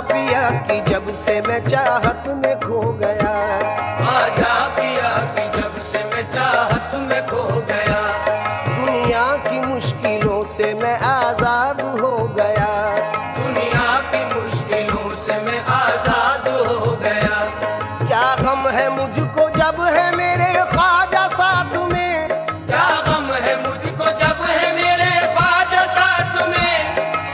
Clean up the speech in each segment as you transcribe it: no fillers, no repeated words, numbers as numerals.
पिया की जब से मैं चाहत में खो गया, ख्वाजा पिया की जब से मैं चाहत में खो गया, दुनिया की मुश्किलों से मैं आजाद हो गया, दुनिया की मुश्किलों से मैं आजाद हो गया। क्या गम है मुझको जब है मेरे ख्वाजा साथ में, क्या गम है मुझको जब है मेरे ख्वाजा साथ में,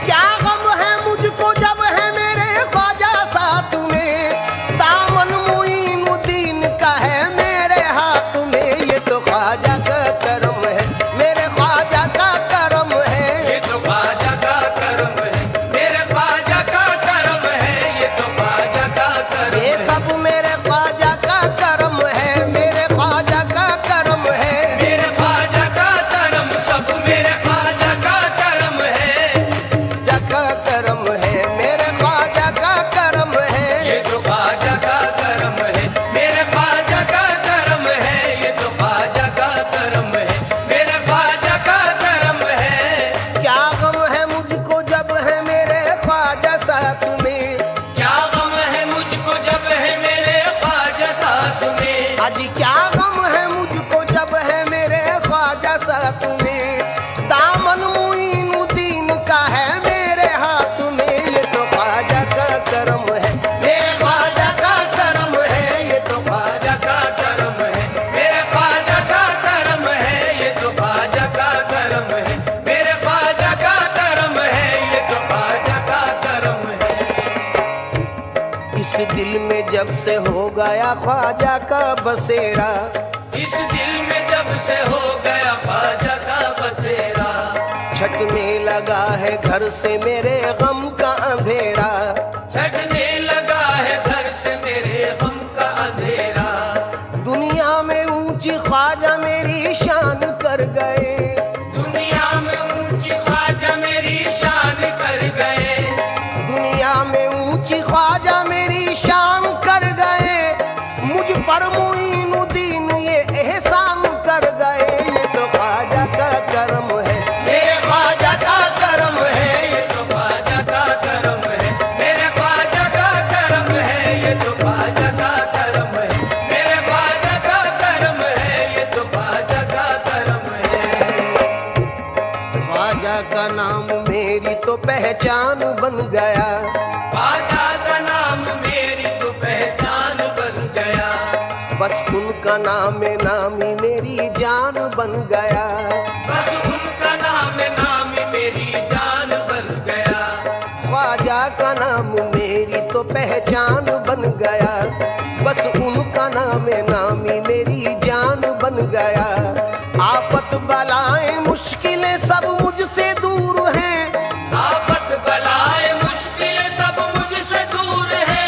क्या गम है मुझको जब है मेरे ख्वाजा साथ में, दामन मुईनुद्दीन का है मेरे हाथ में, ये तो ख्वाजा का करम है, मेरे ख्वाजा का करम है, ये तो ख्वाजा का करम है, मेरे ख्वाजा का करम है, ये तो ख्वाजा का करम ये है, सब मेरे ख्वाजा का करम है, मेरे ख्वाजा का करम है, मेरे ख्वाजा का करम, सब मेरे ख्वाजा का करम है, जका करम है, मेरे ख्वाजा का करम है, ये तो ख्वाजा का करम है, मेरे ख्वाजा का करम है, ये तो ख्वाजा का करम है, मेरे ख्वाजा का करम है। क्या गम है मुझको जब है मेरे ख्वाजा साथ में, क्या गम है मुझको जब है मेरे ख्वाजा साथ में, आज क्या गम है मुझको जब है मेरे ख्वाजा साथ में, दामन मुईनुद्दीन का है मेरे हाथ में, ये तो ख्वाजा का करम है, मेरे ख्वाजा का करम है, ये तो ख्वाजा का करम है, मेरे ख्वाजा का करम है, ये तो ख्वाजा का करम है, मेरे ख्वाजा का करम है, ये तो ख्वाजा का करम है। इस दिल में जब से हो गया ख्वाजा का बसेरा, इस दिल में जब से हो गया ख्वाजा का बसेरा, छटने लगा है घर से मेरे गम का अंधेरा, छटने लगा है घर से मेरे गम का अंधेरा, दुनिया में ऊंची ख्वाजा मेरी शान कर गए, दुनिया में ऊंची ख्वाजा मेरी शान कर गए, दुनिया में ऊंची ख्वाजा मेरी शान कर गए, मुझ पर मुईनुद्दीन ये एहसान कर गए, ये तो ख्वाजा का करम है, मेरे ख्वाजा का करम है, ये तो ख्वाजा का करम है, मेरे ख्वाजा का करम है, ये तो ख्वाजा का करम है, मेरे ख्वाजा का करम है, ये तो ख्वाजा का करम है। ख्वाजा का नाम मेरी तो पहचान बन गया, ख्वाजा का नाम मेरी तो पहचान बन गया, बस उनका नाम नामी मेरी जान बन गया, बस उनका नाम मेरी जान बन गया, ख्वाजा का नाम मेरी तो पहचान बन गया, बस उनका नाम नामी मेरी जान बन गया, आफत बलाएं मुश्किलें सब मुझसे दूर हैं, आफत बलाएं मुश्किलें सब मुझसे दूर है,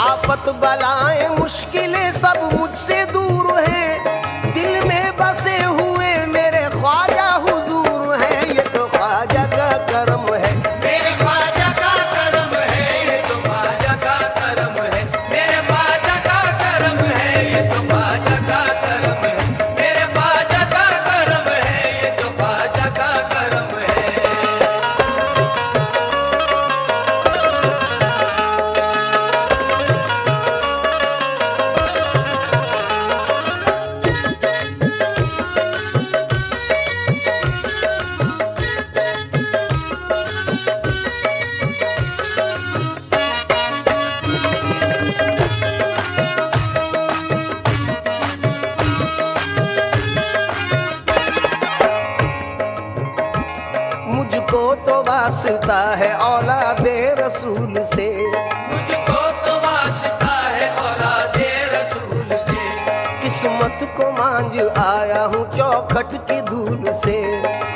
आफत बलाएं मुश्किलें सब मुझसे दूर हैं, दिल में बसे हुए मेरे ख्वाजा हुजूर हैं, ये तो ख्वाजा का करम है, मेरे ख्वाजा का करम है, ये तो ख्वाजा का करम है, मेरे ख्वाजा का करम है, ये तो ख्वाजा का करम है, मेरे ख्वाजा का करम है, ये तो ख्वाजा का करम है। मुझको तो वास्ता है औलादे रसूल से, मुझको तो वास्ता है औलादे रसूल से, किस्मत को मांझ आया हूँ चौखट की धूल से,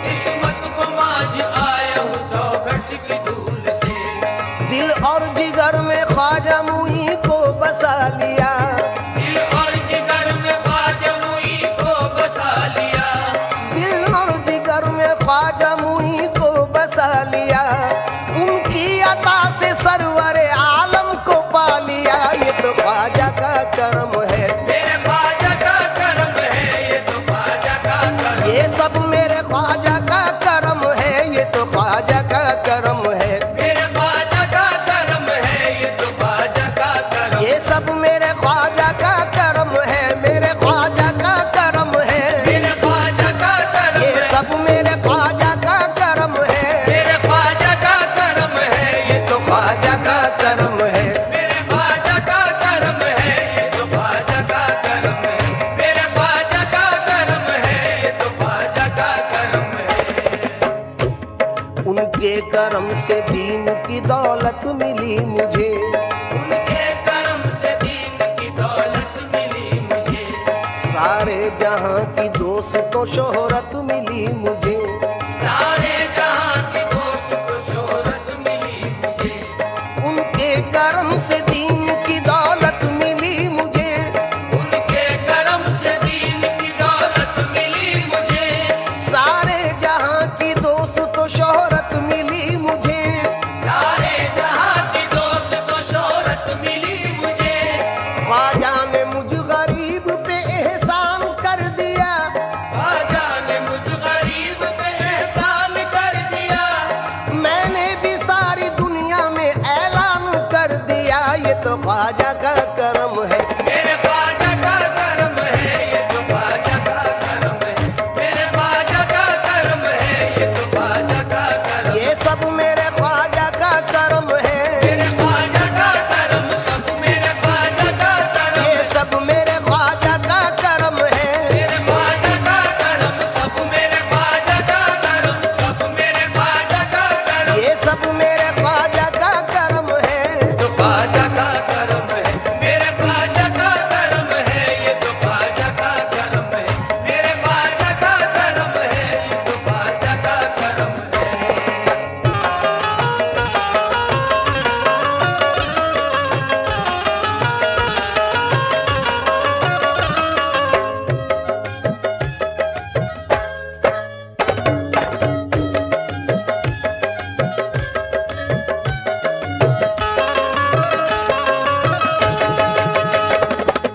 किस्मत को मांझ आया हूँ चौखट की धूल से, दिल और जिगर में ख्वाजा मुई को बसा लिया, दिल और जिगर में ख्वाजा मुई को बसा लिया, दिल और जिगर में ख्वाजा मुई को बसा लिया, उनकी अता से सरवर आलम को पा लिया, ये तो ख्वाजा का करम है, मेरे ख्वाजा का करम है, ये तो ख्वाजा का करम, ये सब मेरे ख्वाजा का करम है, ये तो ख्वाजा का करम है, मेरे ख्वाजा का करम है, उनके करम से दीन की दौलत मिली मुझे। उनके करम से दीन की दौलत मिली मुझे। सारे जहां की दोस्तों शोहरत मिली मुझे। सारे जहां की दोस्तों शोहरत मिली मुझे। उनके करम से दीन की दौलत मिली मुझे। उनके करम से दीन की दौलत मिली मुझे। सारे जहां की दोस्तों शोहरत मिली मुझे। सारे जहां की दोस्तों शोहरत मिली मुझे। ख्वाजा ने मुझ गरीब पे एहसान कर दिया। ख्वाजा ने मुझ गरीब पे एहसान कर दिया। मैंने भी सारी दुनिया में ऐलान कर दिया, ये तो ख्वाजा का करम है। मेरे ख्वाजा का करम है, ये तो ख्वाजा का करम है। मेरे ख्वाजा का करम है, ये तो ख्वाजा का करम। ये सब मेरे ख्वाजा का करम है। मेरे ख्वाजा का करम, सब मेरे ख्वाजा का करम। ये सब मेरे ख्वाजा का करम है। मेरे ख्वाजा का करम, सब मेरे ख्वाजा का करम। सब मेरे ख्वाजा का करम। ये सब मेरे ख्वाजा का करम है। तो ख्वाजा का करम है, मेरे ख्वाजा का करम है। ये तो ख्वाजा का करम है, मेरे ख्वाजा का करम है। ये तो ख्वाजा का करम है।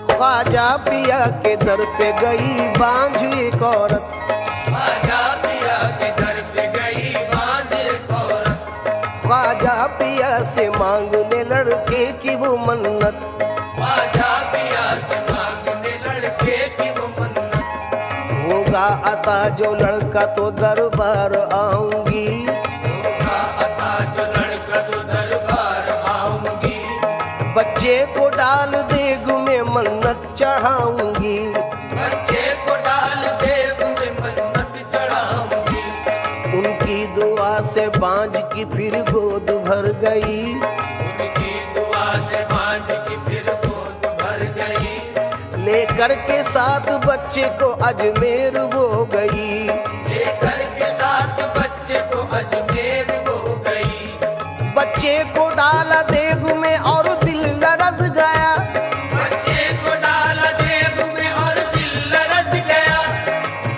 ख्वाजा पिया के दर पे गई बांझ एक औरत। ख्वाजा पिया के दर पे गई बांझ एक औरत। ख्वाजा पिया से मांगने लड़के की वो मन्नत। ख्वाजा पिया से मांगने लड़के की वो मन्नत। होगा अता जो लड़का तो दरबार आऊंगी। होगा अता जो लड़का तो दरबार आऊंगी। बच्चे को डाल देग में मन्नत चढ़ाऊंगी। बच्चे को डाल देव में मन्नत चढ़ाऊंगी। उनकी दुआ से बांझ की फिर गोद भर गई। उनकी दुआ से बांझ की फिर गोद भर गई। लेकर के साथ बच्चे को अजमेर वो गई। लेकर के साथ बच्चे को अजमेर हो गई। बच्चे को डाला देग में और दिल लरज गया। बच्चे को डाला देव में और दिल लरज गया।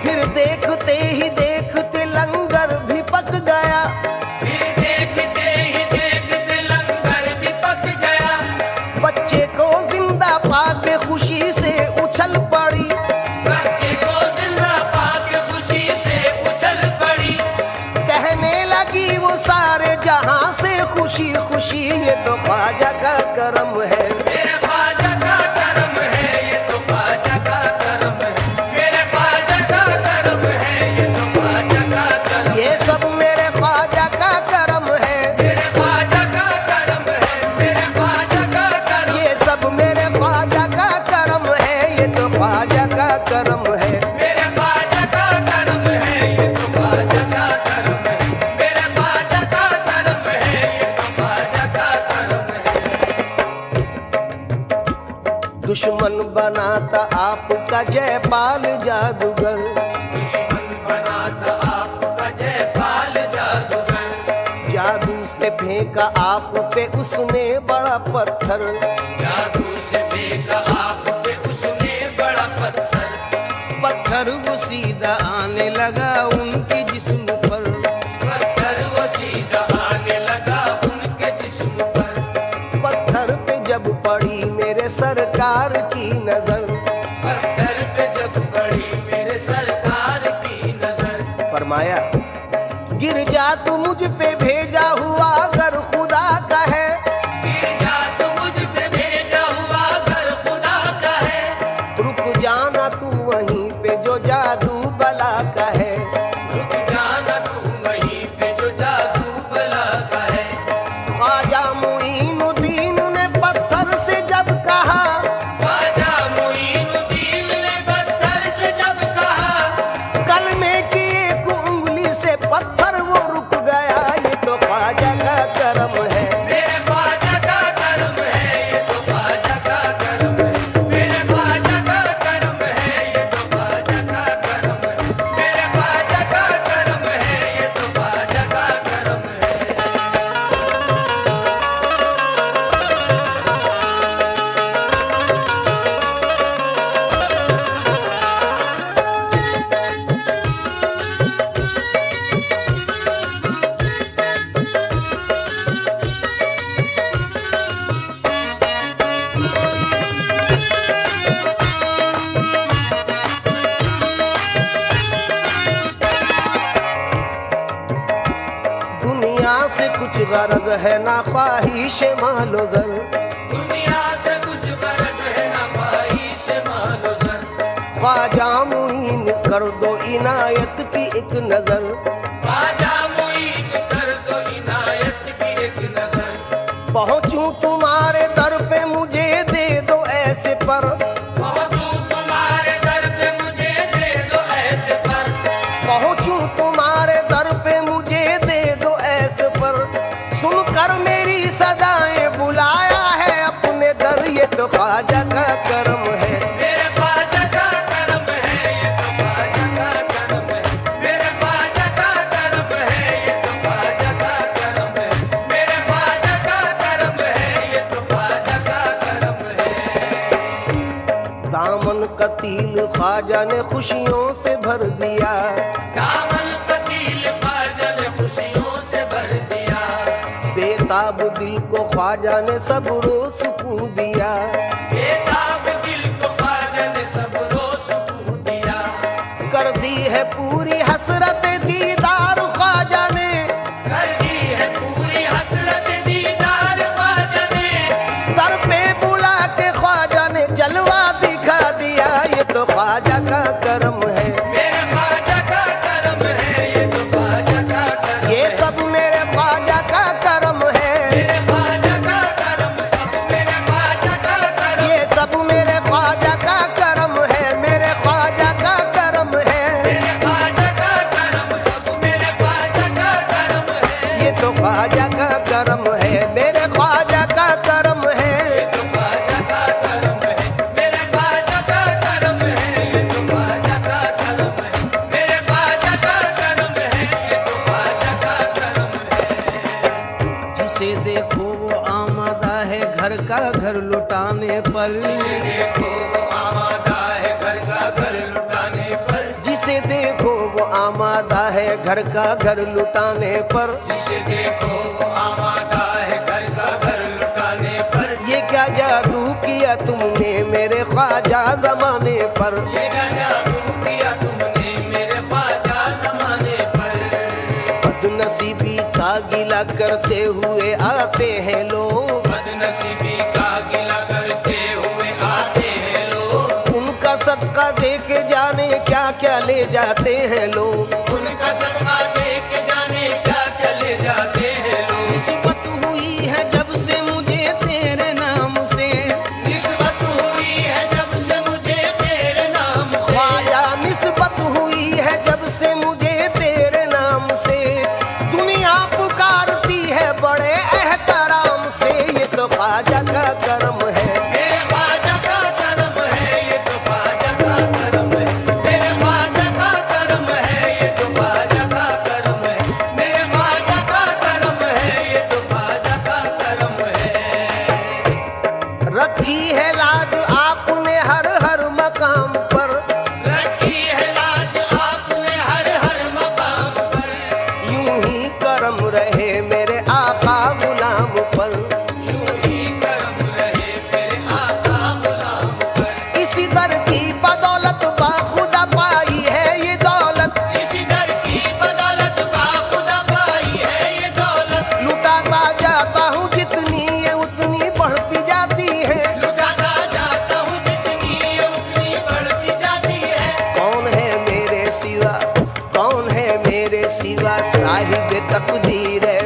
फिर देखते ही देखते लंगर भी पक गया। फिर देखते ही देखते लंगर भी पक गया। बच्चे को जिंदा पाके खुशी से उछल पड़ी। बच्चे को जिंदा पाके खुशी से उछल पड़ी। कहने लगी वो सारे जहां से खुशी खुशी, ये तो ख्वाजा का करम है। मेरे ख्वाजा का करम है, ये तो ख्वाजा का करम है। मेरे ख्वाजा का करम है, ये तो ख्वाजा का करम। ये सब मेरे ख्वाजा का करम है। मेरे ख्वाजा का करम है, मेरे ख्वाजा का करम। ये सब मेरे ख्वाजा का करम है। ये तो ख्वाजा का करम है। मेरे ख्वाजा का करम है, ये तो ख्वाजा का करम है। मेरे ख्वाजा का करम है, ये तो ख्वाजा का करम है। दुश्मन बनाता आपका जयपाल जादूगर। दुश्मन बना था आपका जयपाल जादूगर। जादू से फेंका आप पे उसने बड़ा पत्थर। जादू से फेंका आप पे उसने बड़ा पत्थर। पत्थर वो सीधा आने लगा उनके जिस्म पर। पत्थर वो सीधा आने लगा उनके जिस्म पर। पत्थर पे जब पड़ी मेरे सरकार की नजर। पत्थर पे जब पड़ी मेरे सरकार की नजर। फरमाया गिर जा तू मुझ पे भेजा हुआ अगर खुदा का है। गिर जा तो मुझ पे भेजा हुआ घर खुदा का है। रुक जाना तू वहीं पे जो जादू बला का है। रुक जाना तू वहीं पे जो जादू बला का है। ख्वाजा मुईनुद्दीन ने पत्थर से जब कहा। ख्वाजा मुईनुद्दीन ने पत्थर से जब कहा। कलमे की एक उंगली से पत्थर वो रुक गया। ये तो दुनिया से कुछ गरज है ना ख्वाहिश मालो जर, दुनिया से कुछ गरज है ना ख्वाहिश मालो जर, ख्वाजा मुईन कर दो इनायत की एक नजर, ख्वाजा मुईन कर दो इनायत की एक नजर, पहुंचूं तुम्हारे दर पे मुझे दे दो ऐसे पर, पहुंचूं तुम्हारे दर पे मुझे दे दो ऐसे पर, पहुंचूं तुम्हारे दर पे मुझे दे दो ऐसे पर, सुनकर मेरी सदाएं बुलाया है अपने दर, ये तो ख्वाजा का करम है, मेरे ख्वाजा का करम है, ये तो ख्वाजा का करम है, मेरे ख्वाजा का करम है, ये तो ख्वाजा का करम है, मेरे ख्वाजा का करम है, ये तो ख्वाजा का करम है। दामन कतील ख्वाजा ने खुशियों से भर दिया, दामन कतील ख्वाजा ने खुशियों से भर दिया, बेताब दिल को ख्वाजा ने सब्रो सुकून दिया, बेताब दिल को ख्वाजा ने सबरो सुकून दिया, कर दी है पूरी हसरत दीदार ख्वाजा ने, कर दी है पूरी हसरत दीदार ख्वाजा ने, दर पे बुला के ख्वाजा ने जलवा दिखा दिया, ये तो ख्वाजा का करम है, मेरे ख्वाजा का करम है, ये तो ख्वाजा का करम ये है, सब मेरे ख्वाजा का करम है, मेरे ख्वाजा का करम सब मेरे ख्वाजा का करम, ये सब मेरे ख्वाजा का करम है, मेरे ख्वाजा का करम है, मेरे ख्वाजा का करम सब मेरे ख्वाजा का करम है, ये तो ख्वाजा का करम है, मेरे ख्वाजा का करम है, ये तो ख्वाजा का करम है, मेरे ख्वाजा का करम है, ये तो ख्वाजा का करम है, मेरे ख्वाजा का करम है, ये तो ख्वाजा का करम है। जिसे देखो वो आमादा है घर का घर लुटाने पर, जिसे देखो वो आमादा है घर का घर लुटाने पर, जिसे देखो वो आमादा है घर का घर लुटाने पर, जिसे देखो वो आमादा है घर का घर लुटाने पर, ये क्या जादू किया तुमने मेरे ख्वाजा जमाने पर, ये क्या जादू किया तुमने मेरे ख्वाजा जमाने पर, बदनसीबी का गिला करते हुए आते हैं लोग, बदनसीबी का गिला करते हुए आते हैं लोग, उनका सदका दे के जाने क्या क्या ले जाते हैं लोग, उनका सदका दे के जाने क्या चले जाते हैं लोग, निस्बत हुई है जब से मुझे तेरे नाम से, निस्बत हुई है जब से मुझे तेरे नाम से, ख्वाजा निस्बत हुई है जब से मुझे तेरे नाम से, दुनिया पुकारती है बड़े एहतराम से, ये तो ख्वाजा का करम है, मेरे ख्वाजा का करम है, ये तो ख्वाजा का करम है, मेरे ख्वाजा का करम है, ये तो ख्वाजा का करम है, मेरे ख्वाजा का करम है, ये तो ख्वाजा का करम है। रखी है लाज आपने हर हर मकाम पर, रखी है लाज आपने हर हर मकाम पर, यूं ही करम रहे मेरे आका गुलाम पर, यूं ही करम रहे मेरे आका गुलाम पर, इसी दर की बदौलत बाखुदा पाई है ये दौलत, इसी दर की बदौलत बाखुदा पाई है ये दौलत, लुटाता जाता हूँ जितनी ये उतनी बढ़ती जाती है, लुटाता जाता हूँ जितनी ये उतनी बढ़ती जाती है, कौन है मेरे सिवा, कौन है मेरे सिवा साहिब तकदीर है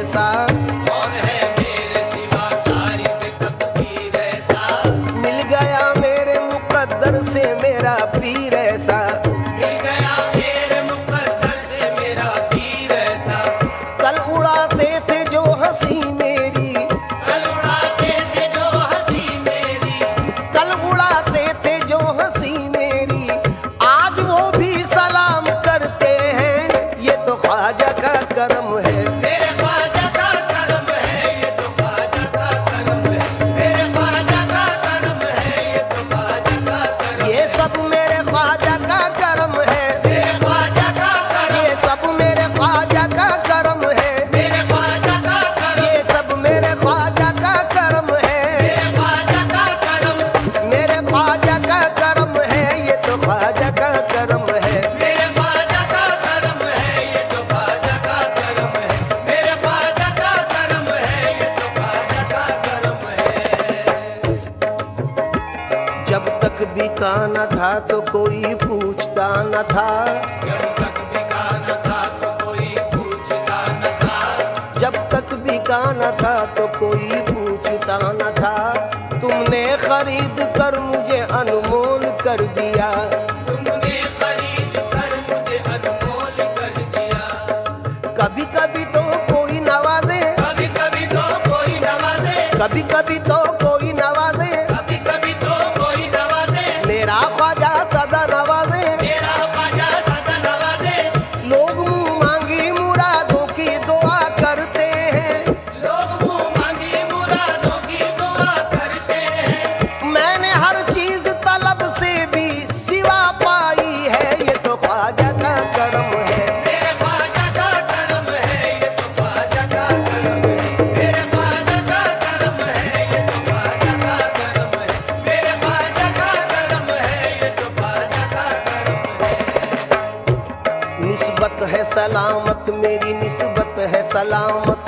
बिका न था तो कोई पूछता न था, जब तक बिका न था तो कोई पूछता न था, जब तक बिका न था तो कोई पूछता न था। तुमने खरीद कर मुझे अनमोल कर दिया, तुमने खरीद कर मुझे अनमोल कर दिया। कभी कभी तो कोई नवाजे, कभी कभी तो कोई नवाजे, कभी कभी तो कोई नवाजे, कभी कभी तो कोई नवाजे, मेरा ख्वाजा सदा नवाजे। मेरा ख्वाजा सदा नवाजे। लोग मुंह मांगी मुरादों की दुआ करते हैं, लोग मुंह मांगी मुरादों की दुआ करते हैं। मैंने हर चीज तलब से भी सिवा पाई है, ये तो ख्वाजा का करम है। मेरे ख्वाजा का करम है, ये तो ख्वाजा का करम है। मेरे ख्वाजा का करम है, ये तो ख्वाजा का करम है। मेरे ख्वाजा का करम है, ये तो ख्वाजा का करम है। निस्बत है सलामत मेरी, निस्बत है सलामत,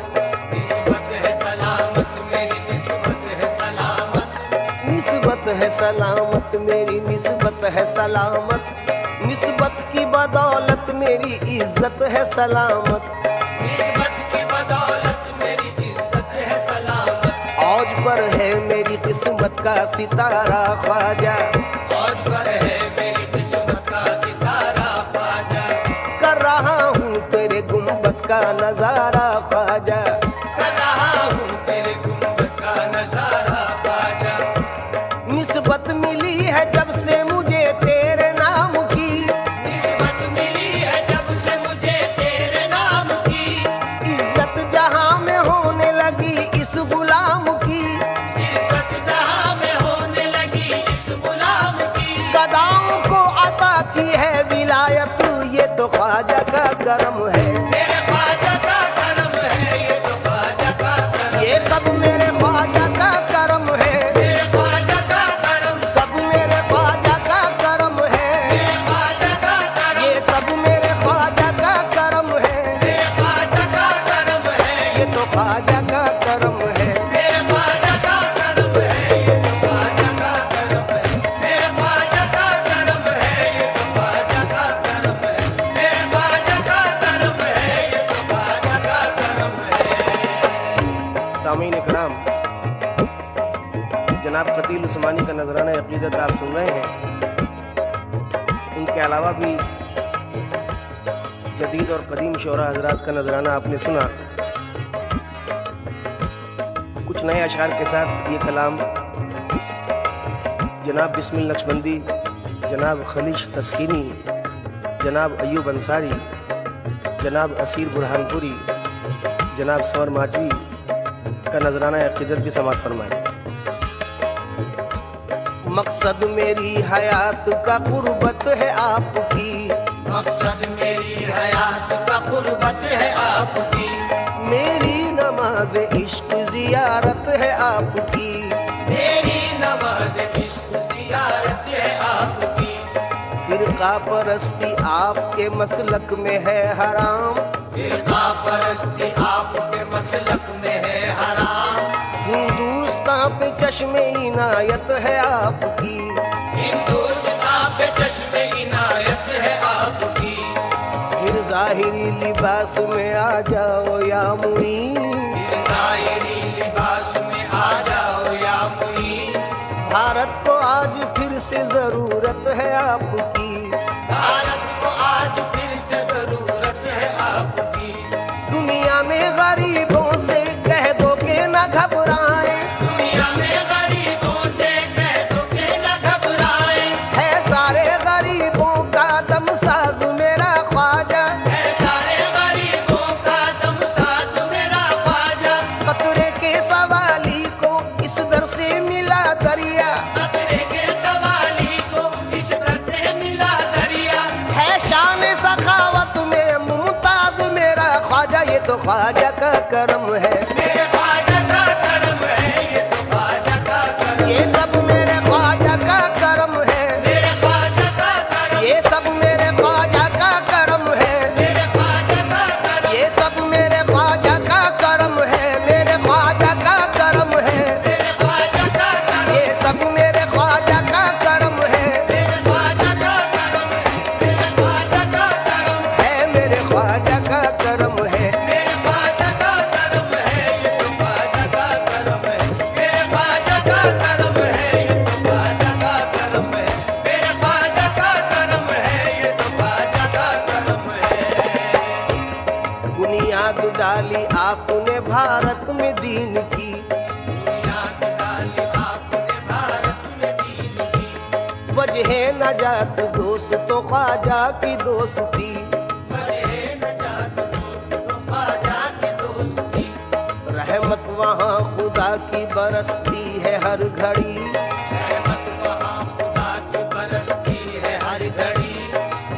निस्बत है सलामत मेरी, निस्बत है सलामत। निस्बत है सलामत मेरी, निस्बत है सलामत। निस्बत की बदौलत मेरी इज्जत है सलामत, निस्बत की बदौलत मेरी इज्जत है सलामत। औज पर है मेरी किस्मत का सितारा ख्वाजा, औज पर है मेरी किस्मत का सितारा ख्वाजा। कर रहा हूँ तेरे गुंबद का नजारा ख्वाजा। कर रहा हूँ तेरे गुंबद का नजारा ख्वाजा। निस्बत मिली है जब से मुझे तेरे नाम की, निस्बत मिली है जब से मुझे तेरे नाम की। इज्जत जहाँ में होने लगी इस गुलाम की, इज्जत जहाँ में होने लगी इस गुलाम की। गदाओं को अता की है विलायत, ये तो ख्वाजा का करम है। मेरे ख्वाजा का करम है, ये तो ख्वाजा का करम। ये सब मेरे ख्वाजा का करम है, मेरे ख्वाजा का करम। सब मेरे ख्वाजा का करम है। मेरे ख्वाजा का करम। ये सब मेरे ख्वाजा का करम है, मेरे ख्वाजा का करम है। ये तो ख्वाजा का करम है। मेरे ख्वाजा का करम है, ये तो ख्वाजा का करम है। मेरे ख्वाजा का करम है, ये तो ख्वाजा का करम है। मेरे ख्वाजा का करम है, ये तो ख्वाजा का करम है। सामीन इकराम, जनाब खतील उस्मानी का नजराना अकीदत आप सुन रहे हैं। उनके अलावा भी जदीद और कदीम शोरा हजरात का नजराना आपने सुना। कुछ नए अशार के साथ ये कलाम जनाब बिस्मिल नक्शबंदी, जनाब खलीश तस्कीनी, जनाब अयूब अंसारी, जनाब असीर बुरहानपुरी, जनाब समर माजवी का नजराना अकीदत भी समाप्त फरमाए। मकसद मेरी हयात का कुर्बत है आपकी, मकसद मेरी हयात का कुर्बत है आपकी। मेरी नमाज इश्क जियारत है आपकी, मेरी नमाज इश्क जियारत है आपकी। फिरका परस्ती आपके मसलक में है हराम, फिरका परस्ती आपके मसलक में है हराम। हिंदुस्तान पे चश्मे इनायत है आपकी, हिंदुस्तान पे चश्मे इनायत है आपकी। फिर जाहिरी लिबास में आ जाओ या मुईन, फिर ज़ाहिरी लिबास में आ जाओ या मुईन। भारत को आज फिर से जरूरत है आपकी, भारत को आज फिर से जरूरत है आपकी। दुनिया में गरीबों से कह दो के न घबराएं, दुनिया में गरीबों से कह दो के न घबराएं। है सारे गरीबों का दम साज मेरा ख्वाजा, है सारे गरीबों का दम साज मेरा ख्वाजा। खतरे के सवाली को इस दर से मिला दरिया, खतरे के सवाली को इस दर से मिला दरिया। है शान सखावत में मुमताज मेरा ख्वाजा, ये तो ख्वाजा का करम है। मेरे ख्वाजा का करम है, ये तो ख्वाजा का करम। ये सब मेरे ख्वाजा का करम है, मेरे ख्वाजा का करम। ये सब मेरे ख्वाजा का करम है, मेरे ख्वाजा का करम। ये सब मेरे ख्वाजा का करम है, मेरे ख्वाजा का करम है, मेरे ख्वाजा का करम। ये सब मेरे ख्वाजा का करम है। आपने भारत में दीन की। बुनियाद डाली आपने भारत में दीन की। वजह नजात दोस्त तो ख्वाजा की दोस्ती। वजह नजात दोस्त तो ख्वाजा की दोस्ती। रहमत वहाँ खुदा की बरसती है हर घड़ी। रहमत वहाँ खुदा की बरसती है हर घड़ी।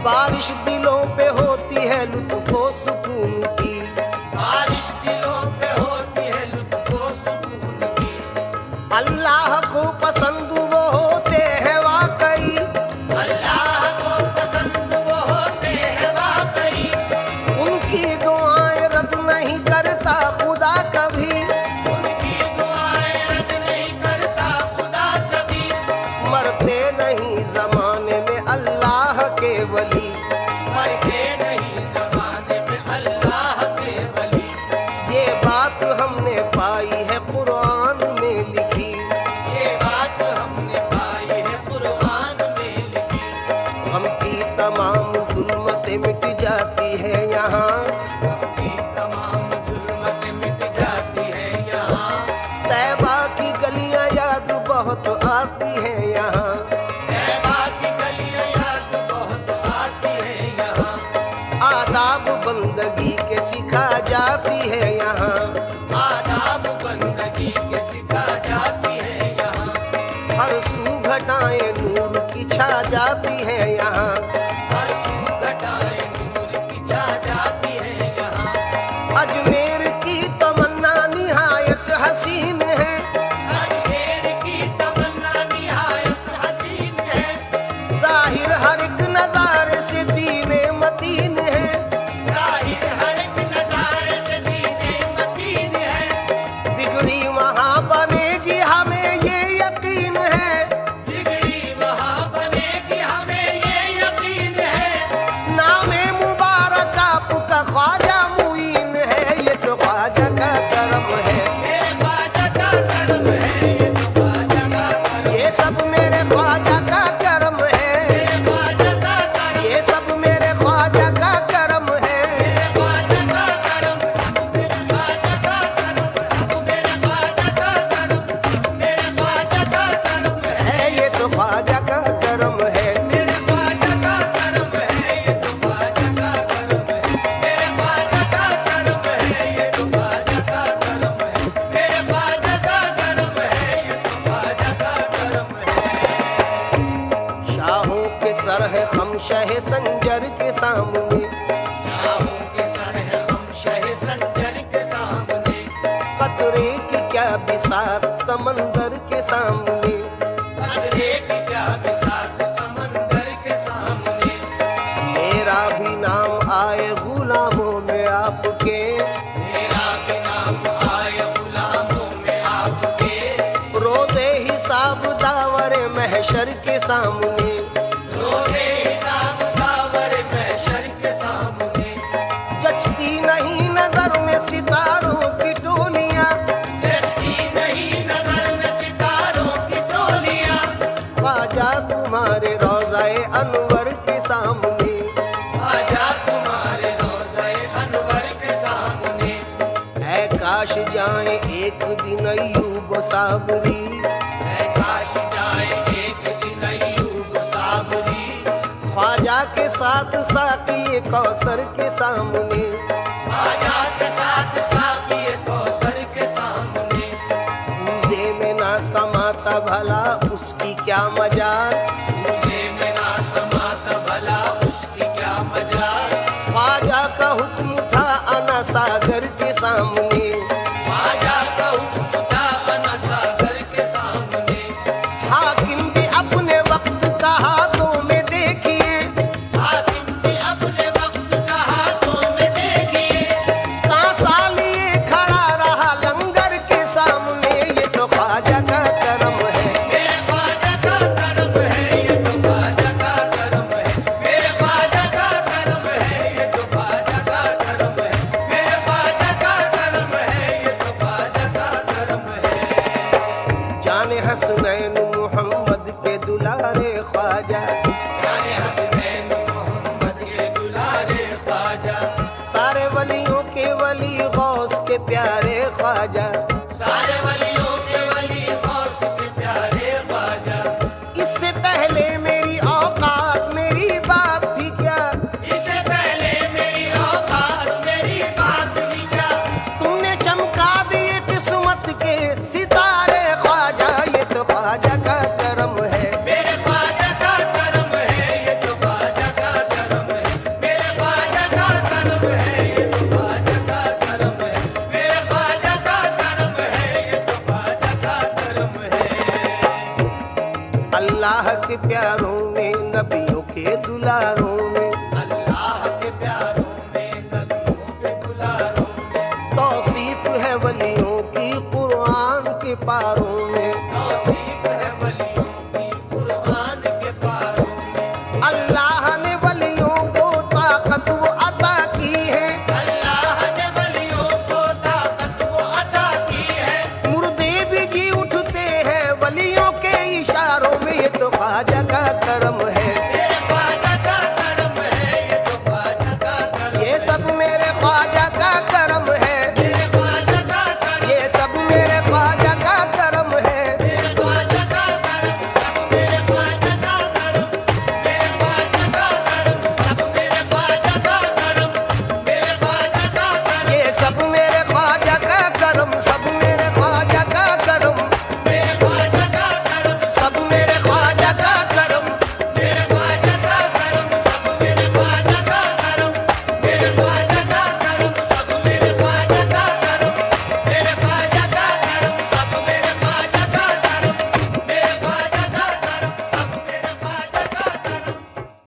बारिश दिलों पे होती है लुत्फ़ो सुकून की। बारिश दिलों पे होती है लुत्फ़ो सुकून की। अल्लाह को पसंद वो होते हैं वाकई। अल्लाह को पसंद वो होते हैं वाकई। उनकी दुआएं रद्द नहीं करता खुदा कभी। उनकी दुआएं रद्द नहीं करता खुदा कभी। मरते नहीं जमाने में अल्लाह के वली। मरते नहीं ज़माने में अल्लाह के वली। ये बात हमने पाई है कुरान में लिखी। ये बात हमने पाई है कुरान में लिखी। हम की तमाम जुल्मतें मिट जाती है यहाँ। की तमाम जुल्मतें मिट जाती है यहाँ। तैबा की गलियां याद बहुत आती है यहाँ। तैबा की गलियां याद बहुत आती है यहाँ। आदाब बंदगी के सिखा जाती है यहाँ। आदाब बंदगी के सिखा जाती है यहाँ। हर सू घटाएं नूर की छा जाती है यहाँ। हर सू घटाएं नूर की छा जाती है यहाँ। अजमेर की तमन्ना निहायत हसीन है। अजमेर की तमन्ना निहायत हसीन है। जाहिर हर एक नजारे से दीने मतीन है। जाहिर हर एक नजारे से दीने मतीन है। बिगड़ी वहाँ बनेगी हमें ये यकीन है। बिगड़ी वहाँ बनेगी हमें ये यकीन है। नामे मुबारक आपका ख्वाजा मुईन है। ये तो ख्वाजा का करम है। मेरे ख्वाजा का करम है। ये तो ख्वाजा का करम। ये सब मेरे ख्वाजा का करम है। मेरे ख्वाजा का करम। ये सब मेरे ख्वाजा का करम है। मेरे ख्वाजा का करम। मेरे ख्वाजा का करम। मेरे ख्वाजा का करम। मेरे ख्वाजा का करम है। ये तो ख्वाजा का करम है। मेरे ख्वाजा का करम है। ये तो ख्वाजा का करम है। मेरे ख्वाजा का करम है। ये तो ख्वाजा का करम है। मेरे ख्वाजा का करम है। ये तो ख्वाजा का करम है। शाहों के सर है हम शह संजर के सामने। शाहों के सर है हम शह संजर के सामने। कतरे की क्या बिसात समंदर के सामने। कदरे की क्या बिसात समंदर के सामने। मेरा भी नाम आए गुलामों में आपके। मेरा भी नाम आए गुलामों में आपके। रोज़े हिसाब दावरे महशर के सामने। रोज़े हिसाब दावर महशर के सामने। जचती नहीं नजर में सितारों की टोलियां। जचती नहीं नजर में सितारों की टोलियां। ख्वाजा तुम्हारे रोज़ाए अनवर के सामने। आजा तुम्हारे रोज़े अनवर के सामने। ऐ काश जाए एक दिन अय्यूब साबरी। ऐ काश जाए एक दिन अय्यूब साबरी। ख्वाजा के साथ साकी कौसर के सामने। आजा के साथ साकी कौसर के सामने। पूजे में ना समाता भला उसकी क्या मजाल। मुझे में ना समाता भला उसकी क्या मजाल। ख्वाजा का हुक्म था अना सागर के सामने। आजा का हुक्म था अना सागर के सामने। हाकिम भी अपने वक्त का हाथों में देखिए। हाकिम भी अपने वक्त का हाथों में देखिए। कांसा लिए खड़ा रहा लंगर के सामने। ये तो ख्वाजा का करम है। मेरे ख्वाजा का करम है। ये तो ख्वाजा का करम है। मेरे ख्वाजा का करम है। ये तो ख्वाजा का करम है। मेरे ख्वाजा का करम है। ये तो ख्वाजा का करम है। जाने हसनैन मोहम्मद के दुलारे ख्वाजा। जाने हसनैन मोहम्मद के दुलारे ख्वाजा। सारे वलियों के वली गौस के प्यारे प्यारे ख्वाजा। सारे वलियों के वली गौस के प्यारे ख्वाजा। इससे पहले मेरी औकात मेरी बात थी क्या, इससे पहले मेरी औकात मेरी बात भी क्या। तुमने चमका दिए किस्मत के सितारे ख्वाजा, ये तो ख्वाजा का करम है। मेरे ख्वाजा का करम है, ये तो ख्वाजा का करम है। मेरे ख्वाजा का करम है, ये तो ख्वाजा का करम है। मेरे ख्वाजा का करम है, ये तो ख्वाजा का करम है। अल्लाह के प्यारों में नबियों के दुलारों में, अल्लाह के प्यारों में नबियों के दुलारों में तौसीफ है वलियों की कुरान के पारों